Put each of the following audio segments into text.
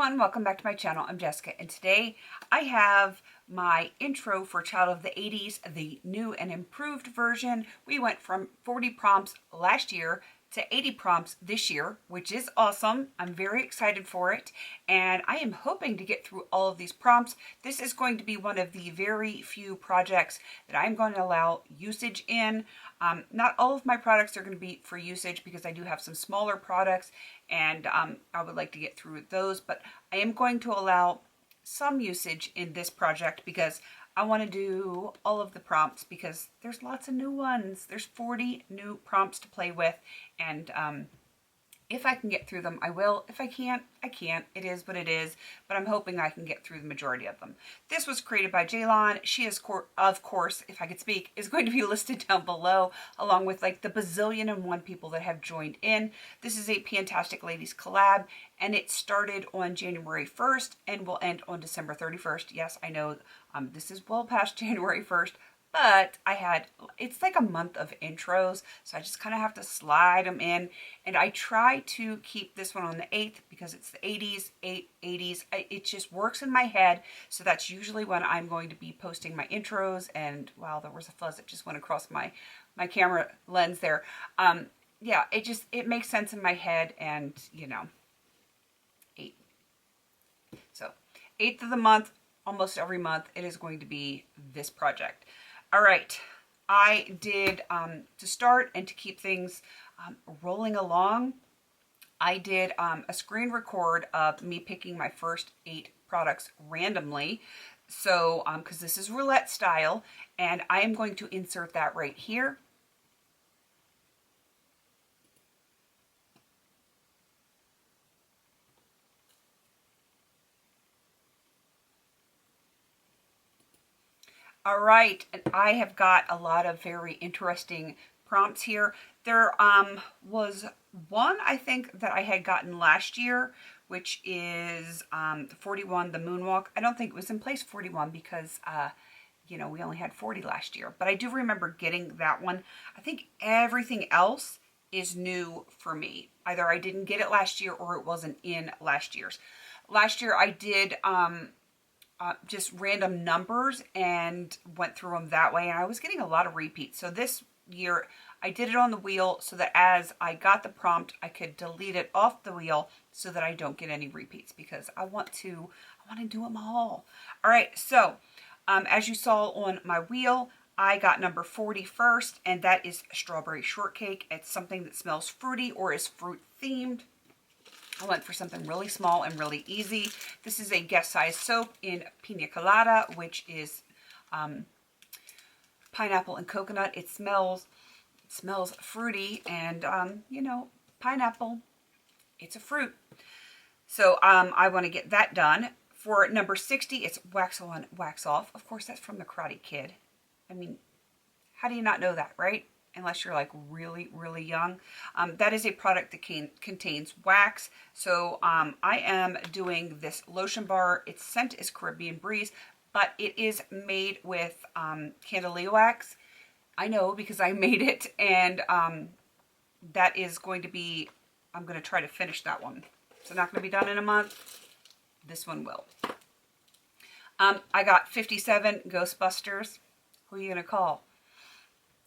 everyone, welcome back to my channel. I'm Jessica, and today I have my intro for Child of the 80s, the new and improved version. We went from 40 prompts last year to 80 prompts this year, which is awesome. I'm very excited for it, and I am hoping to get through all of these prompts. This is going to be one of the very few projects that I'm going to allow usage in. Not all of my products are going to be for usage because I do have some smaller products, and I would like to get through those, but I am going to allow some usage in this project because I want to do all of the prompts because there's lots of new ones. There's 40 new prompts to play with, and if I can get through them, I will. If I can't, I can't. It is what it is, but I'm hoping I can get through the majority of them. This was created by Jaylon. She is, of course, if I could speak, is going to be listed down below, along with like the bazillion and one people that have joined in. This is a PANtastic Ladies collab, and it started on January 1st and will end on December 31st. Yes, I know this is well past January 1st, but it's like a month of intros, so I just kind of have to slide them in, and I try to keep this one on the 8th because it's the 80s, 80s. It just works in my head, so that's usually when I'm going to be posting my intros, and wow, there was a fuzz that just went across my camera lens there. Yeah, it makes sense in my head, and you know, 8. So 8th of the month, almost every month, it is going to be this project. All right, I did, to start and to keep things rolling along, I did a screen record of me picking my first 8 products randomly. So, because this is roulette style, and I am going to insert that right here. All right, and I have got a lot of very interesting prompts here. There was one, I think, that I had gotten last year, which is the 41, the moonwalk. I don't think it was in place 41 because, you know, we only had 40 last year. But I do remember getting that one. I think everything else is new for me. Either I didn't get it last year or it wasn't in last year's. Last year I did just random numbers and went through them that way, and I was getting a lot of repeats. So this year I did it on the wheel so that as I got the prompt I could delete it off the wheel so that I don't get any repeats, because I want to do them all. All right, so as you saw on my wheel, I got number 40 first, and that is strawberry shortcake. It's something that smells fruity or is fruit themed. I went for something really small and really easy. This is a guest size soap in Pina Colada, which is pineapple and coconut. It smells fruity, and you know, pineapple, it's a fruit. So I want to get that done. For number 60, it's wax on, wax off. Of course, that's from the Karate Kid. I mean, how do you not know that, right? Unless you're like really, really young. That is a product that contains wax. So I am doing this lotion bar. Its scent is Caribbean Breeze, but it is made with Candelilla wax. I know because I made it, and that is going to be, I'm going to try to finish that one. It's not going to be done in a month. This one will. I got 57 Ghostbusters. Who are you going to call?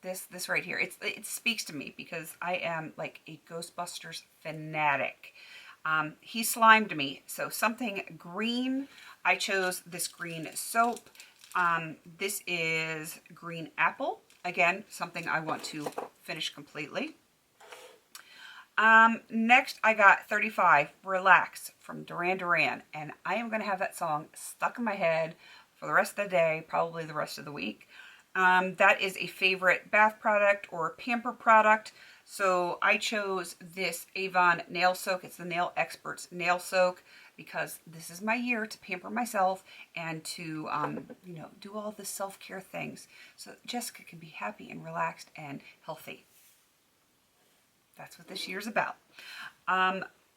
This right here, it speaks to me because I am like a Ghostbusters fanatic. He slimed me, so something green. I chose this green soap. This is green apple. Again, something I want to finish completely. Next, I got 35, Relax, from Duran Duran, and I am going to have that song stuck in my head for the rest of the day, probably the rest of the week. That is a favorite bath product or pamper product. So I chose this Avon nail soak. It's the Nail Experts nail soak because this is my year to pamper myself and to, you know, do all the self-care things so that Jessica can be happy and relaxed and healthy. That's what this year's about.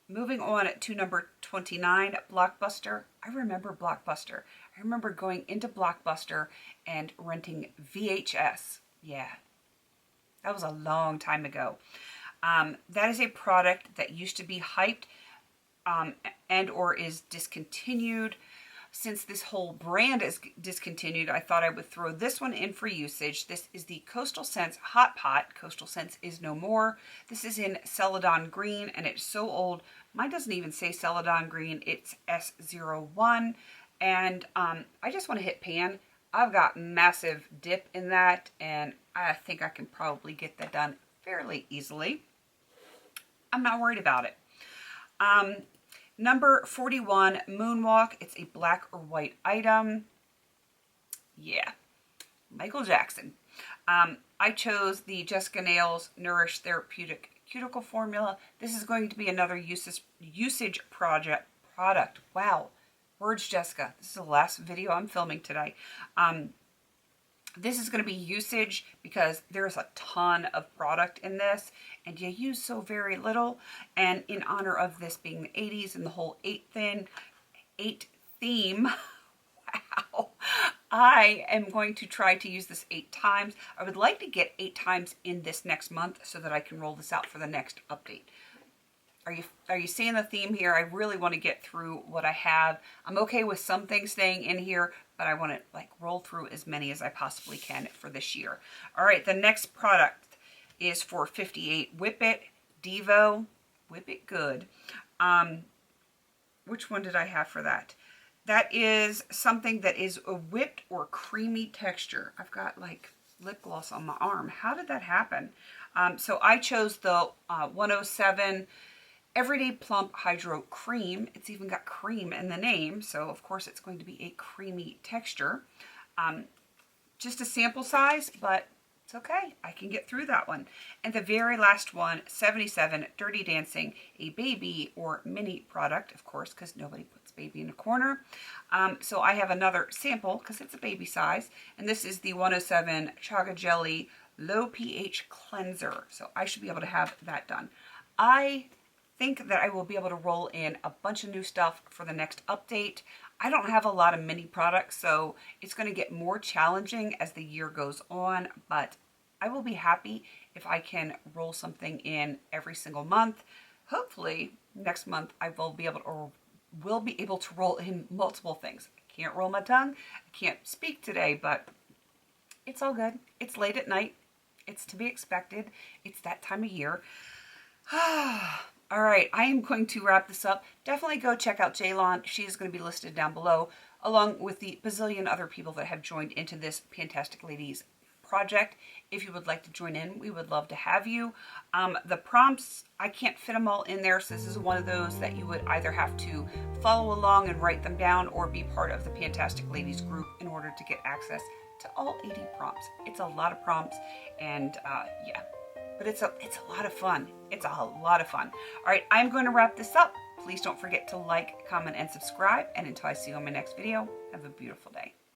Moving on to number 29, Blockbuster. I remember Blockbuster. I remember going into Blockbuster and renting VHS. Yeah, that was a long time ago. That is a product that used to be hyped and or is discontinued. Since this whole brand is discontinued, I thought I would throw this one in for usage. This is the Coastal Scents Hot Pot. Coastal Scents is no more. This is in Celadon Green, and it's so old. Mine doesn't even say Celadon Green. It's S01. And I just want to hit pan. I've got massive dip in that, and I think I can probably get that done fairly easily. I'm not worried about it. Number 41, Moonwalk. It's a black or white item. Yeah, Michael Jackson. I chose the Jessica Nails Nourish Therapeutic Cuticle Formula. This is going to be another usage product. Wow, words, Jessica. This is the last video I'm filming today. This is going to be usage because there's a ton of product in this and you use so very little. And in honor of this being the 80s and the whole 8 theme, wow, I am going to try to use this 8 times. I would like to get 8 times in this next month so that I can roll this out for the next update. Are you seeing the theme here? I really want to get through what I have. I'm okay with some things staying in here, but I want to like roll through as many as I possibly can for this year. All right, the next product is for 58 Whip It Devo. Whip It Good. Which one did I have for that? That is something that is a whipped or creamy texture. I've got like lip gloss on my arm. How did that happen? So I chose the 107 Everyday Plump Hydro Cream. It's even got cream in the name, so of course it's going to be a creamy texture. Just a sample size, but it's okay. I can get through that one. And the very last one, 77 Dirty Dancing, a baby or mini product, of course, because nobody puts baby in a corner. So I have another sample because it's a baby size, and this is the 107 Chaga Jelly Low pH Cleanser. So I should be able to have that done. I think that I will be able to roll in a bunch of new stuff for the next update. I don't have a lot of mini products, so it's going to get more challenging as the year goes on, but I will be happy if I can roll something in every single month. Hopefully next month I will be able to roll in multiple things. I can't roll my tongue. I can't speak today, but it's all good. It's late at night. It's to be expected. It's that time of year. All right, I am going to wrap this up. Definitely go check out Jaylon. She is going to be listed down below, along with the bazillion other people that have joined into this PANtastic Ladies project. If you would like to join in, we would love to have you. The prompts, I can't fit them all in there, so this is one of those that you would either have to follow along and write them down or be part of the PANtastic Ladies group in order to get access to all 80 prompts. It's a lot of prompts, and yeah. But it's a lot of fun. It's a lot of fun. All right, I'm going to wrap this up. Please don't forget to like, comment, and subscribe. And until I see you on my next video, have a beautiful day.